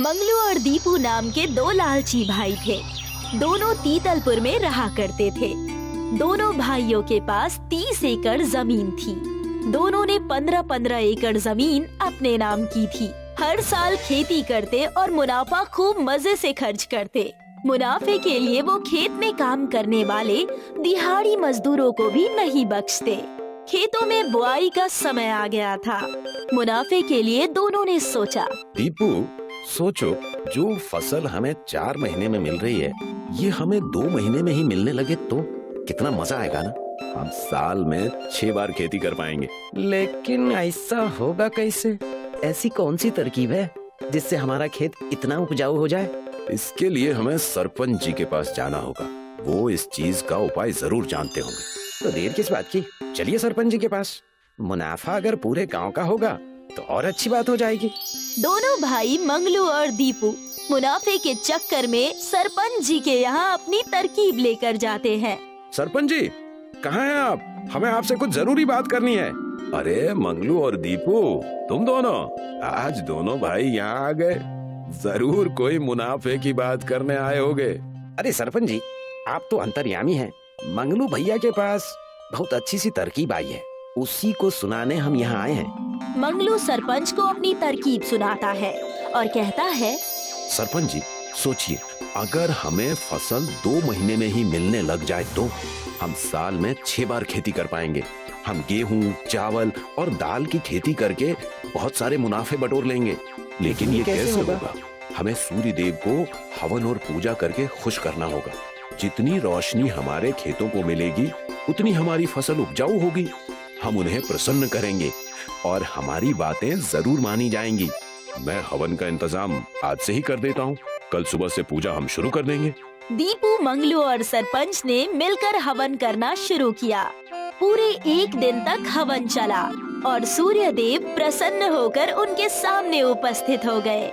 मंगलू और दीपू नाम के दो लालची भाई थे। दोनों तीतलपुर में रहा करते थे। दोनों भाइयों के पास 30 एकड़ जमीन थी। दोनों ने 15-15 एकड़ जमीन अपने नाम की थी। हर साल खेती करते और मुनाफा खूब मजे से खर्च करते। मुनाफे के लिए वो खेत में काम करने वाले दिहाड़ी मजदूरों को भी नहीं बख्शते। खेतों में बुआई का समय आ गया था। मुनाफे के लिए दोनों ने सोचा, दीपू सोचो, जो फसल हमें 4 महीने में मिल रही है, ये हमें 2 महीने में ही मिलने लगे तो कितना मजा आएगा ना। हम साल में 6 बार खेती कर पाएंगे। लेकिन ऐसा होगा कैसे? ऐसी कौन सी तरकीब है जिससे हमारा खेत इतना उपजाऊ हो जाए? इसके लिए हमें सरपंच जी के पास जाना होगा। वो इस चीज का उपाय जरूर जानते होंगे। तो देर किस बात की, चलिए सरपंच जी के पास। मुनाफा अगर पूरे गांव का होगा तो और अच्छी बात हो जाएगी। दोनों भाई मंगलू और दीपू मुनाफे के चक्कर में सरपंच जी के यहाँ अपनी तरकीब लेकर जाते हैं। सरपंच जी, कहाँ हैं आप? हमें आपसे कुछ जरूरी बात करनी है। अरे मंगलू और दीपू, तुम दोनों आज दोनों भाई यहाँ आ गए। जरूर कोई मुनाफे की बात करने आए होगे। अरे सरपंच जी, आप तो अंतर्यामी हैं। मंगलू भैया के पास बहुत अच्छी सी तरकीब आई है, उसी को सुनाने हम यहाँ आए हैं। मंगलू सरपंच को अपनी तरकीब सुनाता है और कहता है, सरपंच जी सोचिए, अगर हमें फसल 2 महीने में ही मिलने लग जाए तो हम साल में 6 बार खेती कर पाएंगे। हम गेहूं, चावल और दाल की खेती करके बहुत सारे मुनाफे बटोर लेंगे। लेकिन ये कैसे होगा? हमें सूर्य देव को हवन और पूजा करके खुश करना होगा। जितनी रोशनी हमारे खेतों को मिलेगी, उतनी हमारी फसल उपजाऊ होगी। हम उन्हें प्रसन्न करेंगे और हमारी बातें जरूर मानी जाएंगी। मैं हवन का इंतजाम आज से ही कर देता हूँ। कल सुबह से पूजा हम शुरू कर देंगे। दीपू, मंगलू और सरपंच ने मिलकर हवन करना शुरू किया। पूरे 1 दिन तक हवन चला और सूर्य देव प्रसन्न होकर उनके सामने उपस्थित हो गए।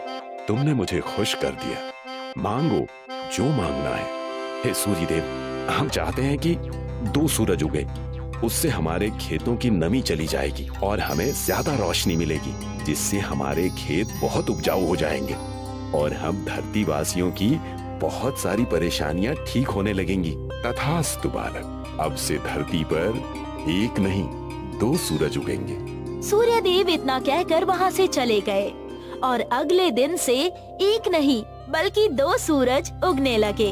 तुमने मुझे खुश कर दिया। मांगो जो मांगना है। हे सूर्य देव, हम चाहते हैं कि 2 सूरज उगे, उससे हमारे खेतों की नमी चली जाएगी और हमें ज्यादा रोशनी मिलेगी, जिससे हमारे खेत बहुत उपजाऊ हो जाएंगे और हम धरती वासियों की बहुत सारी परेशानियां ठीक होने लगेंगी। तथास्तु बालक, अब से धरती पर 1 नहीं 2 सूरज उगेंगे। सूर्य देव इतना कहकर वहाँ से चले गए और अगले दिन से 1 नहीं बल्कि 2 सूरज उगने लगे।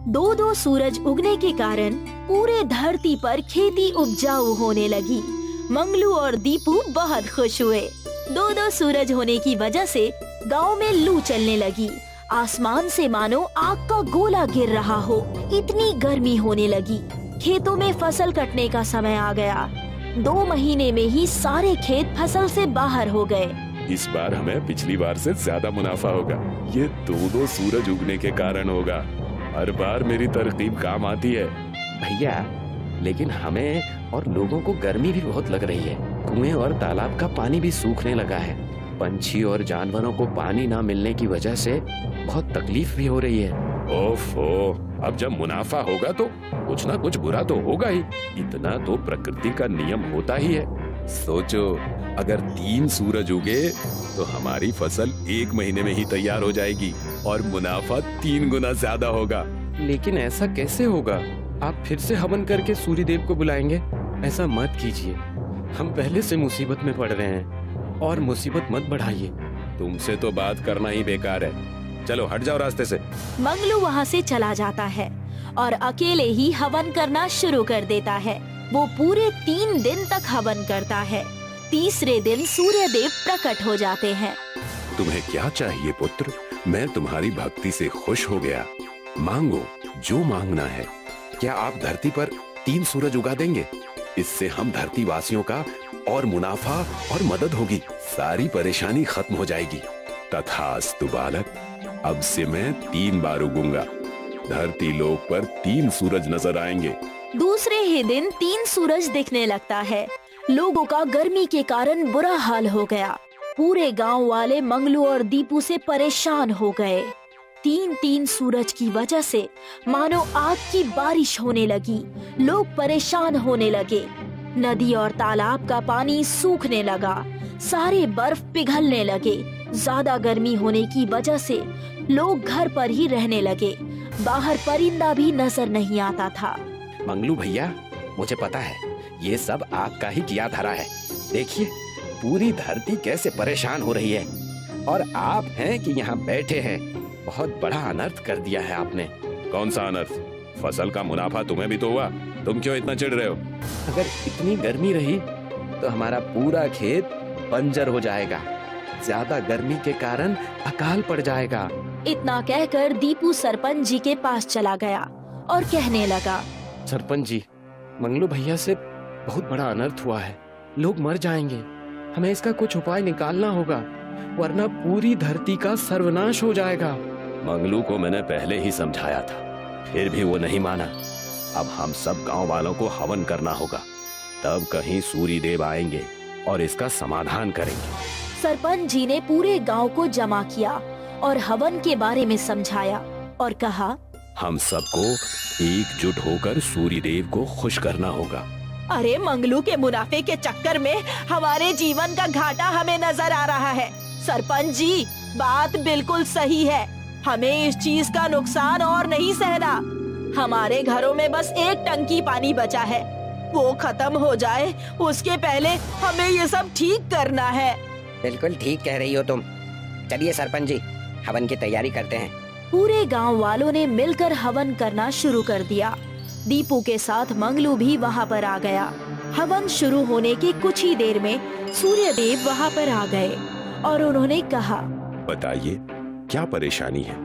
2-2 सूरज उगने के कारण पूरे धरती पर खेती उपजाऊ होने लगी। मंगलू और दीपू बहुत खुश हुए। 2-2 सूरज होने की वजह से गांव में लू चलने लगी। आसमान से मानो आग का गोला गिर रहा हो, इतनी गर्मी होने लगी। खेतों में फसल कटने का समय आ गया। 2 महीने में ही सारे खेत फसल से बाहर हो गए। इस बार हमें पिछली बार से ज्यादा मुनाफा होगा। ये 2-2 सूरज उगने के कारण होगा। हर बार मेरी तरकीब काम आती है। भैया, लेकिन हमें और लोगों को गर्मी भी बहुत लग रही है। कुएं और तालाब का पानी भी सूखने लगा है। पंछी और जानवरों को पानी ना मिलने की वजह से बहुत तकलीफ भी हो रही है। ओफो, अब जब मुनाफा होगा तो कुछ ना कुछ बुरा तो होगा ही। इतना तो प्रकृति का नियम होता ही है। सोचो, अगर 3 सूरज उगे तो हमारी फसल 1 महीने में ही तैयार हो जाएगी और मुनाफा 3 गुना ज्यादा होगा। लेकिन ऐसा कैसे होगा? आप फिर से हवन करके सूर्य देव को बुलाएंगे? ऐसा मत कीजिए, हम पहले से मुसीबत में पड़ रहे हैं और मुसीबत मत बढ़ाइए। तुमसे तो बात करना ही बेकार है। चलो हट जाओ रास्ते से। मंगलू वहाँ से चला जाता है और अकेले ही हवन करना शुरू कर देता है। वो पूरे 3 दिन तक हवन करता है। तीसरे दिन सूर्य देव प्रकट हो जाते हैं। तुम्हें क्या चाहिए पुत्र? मैं तुम्हारी भक्ति से खुश हो गया। मांगो जो मांगना है। क्या आप धरती पर 3 सूरज उगा देंगे? इससे हम धरती वासियों का और मुनाफा और मदद होगी। सारी परेशानी खत्म हो जाएगी। तथास्तु बालक, अब से मैं 3 बार उगूंगा। धरती लोक पर 3 सूरज नजर आएंगे। दूसरे ही दिन 3 सूरज दिखने लगता है। लोगों का गर्मी के कारण बुरा हाल हो गया। पूरे गांव वाले मंगलू और दीपू से परेशान हो गए। 3-3 सूरज की वजह से मानो आग की बारिश होने लगी। लोग परेशान होने लगे। नदी और तालाब का पानी सूखने लगा। सारे बर्फ पिघलने लगे। ज्यादा गर्मी होने की वजह से लोग घर पर ही रहने लगे। बाहर परिंदा भी नजर नहीं आता था। मंगलू भैया, मुझे पता है ये सब आपका ही किया धरा है। देखिए पूरी धरती कैसे परेशान हो रही है और आप हैं कि यहाँ बैठे हैं। बहुत बड़ा अनर्थ कर दिया है आपने। कौन सा अनर्थ? फसल का मुनाफा तुम्हें भी तो हुआ, तुम क्यों इतना चिढ़ रहे हो? अगर इतनी गर्मी रही तो हमारा पूरा खेत बंजर हो जाएगा। ज्यादा गर्मी के कारण अकाल पड़ जाएगा। इतना कहकर दीपू सरपंच जी के पास चला गया और कहने लगा, सरपंच जी, मंगलू भैया से बहुत बड़ा अनर्थ हुआ है। लोग मर जाएंगे। हमें इसका कुछ उपाय निकालना होगा, वरना पूरी धरती का सर्वनाश हो जाएगा। मंगलू को मैंने पहले ही समझाया था, फिर भी वो नहीं माना। अब हम सब गांव वालों को हवन करना होगा, तब कहीं सूर्य देव आएंगे और इसका समाधान करेंगे। सरपंच जी ने पूरे गांव को जमा किया और हवन के बारे में समझाया और कहा, हम सबको एकजुट होकर सूर्य देव को खुश करना होगा। अरे मंगलू के मुनाफे के चक्कर में हमारे जीवन का घाटा हमें नजर आ रहा है। सरपंच जी, बात बिल्कुल सही है। हमें इस चीज का नुकसान और नहीं सहना। हमारे घरों में बस एक टंकी पानी बचा है, वो खत्म हो जाए उसके पहले हमें ये सब ठीक करना है। बिल्कुल ठीक कह रही हो तुम। चलिए सरपंच जी, हवन की तैयारी करते हैं। पूरे गांव वालों ने मिलकर हवन करना शुरू कर दिया। दीपू के साथ मंगलू भी वहां पर आ गया। हवन शुरू होने की कुछ ही देर में सूर्य देव वहां पर आ गए और उन्होंने कहा, बताइए क्या परेशानी है?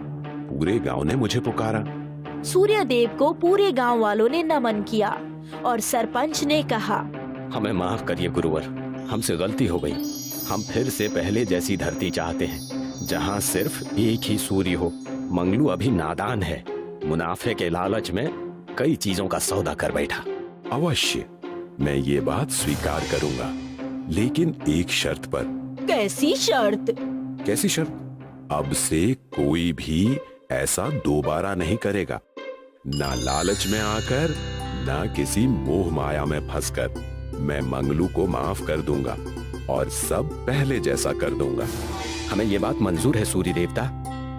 पूरे गांव ने मुझे पुकारा। सूर्य देव को पूरे गांव वालों ने नमन किया और सरपंच ने कहा, हमें माफ करिए गुरुवर, हमसे गलती हो गई। हम फिर से पहले जैसी धरती चाहते हैं, जहाँ सिर्फ एक ही सूर्य हो। मंगलू अभी नादान है, मुनाफे के लालच में कई चीजों का सौदा कर बैठा। अवश्य, मैं ये बात स्वीकार करूंगा, लेकिन एक शर्त पर। कैसी शर्त? कैसी शर्त? अब से कोई भी ऐसा दोबारा नहीं करेगा, ना लालच में आकर, ना किसी मोह माया में फंसकर। मैं मंगलू को माफ कर दूंगा और सब पहले जैसा कर दूंगा। हमें ये बात मंजूर है सूर्य देवता,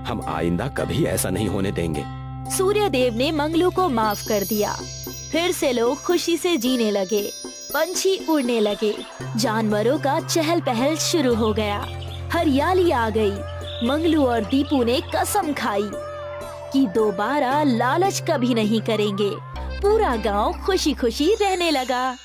हम आइंदा कभी ऐसा नहीं होने देंगे। सूर्य देव ने मंगलू को माफ कर दिया। फिर से लोग खुशी से जीने लगे। पंछी उड़ने लगे, जानवरों का चहल पहल शुरू हो गया, हरियाली आ गई। मंगलू और दीपू ने कसम खाई कि दोबारा लालच कभी नहीं करेंगे। पूरा गांव खुशी खुशी रहने लगा।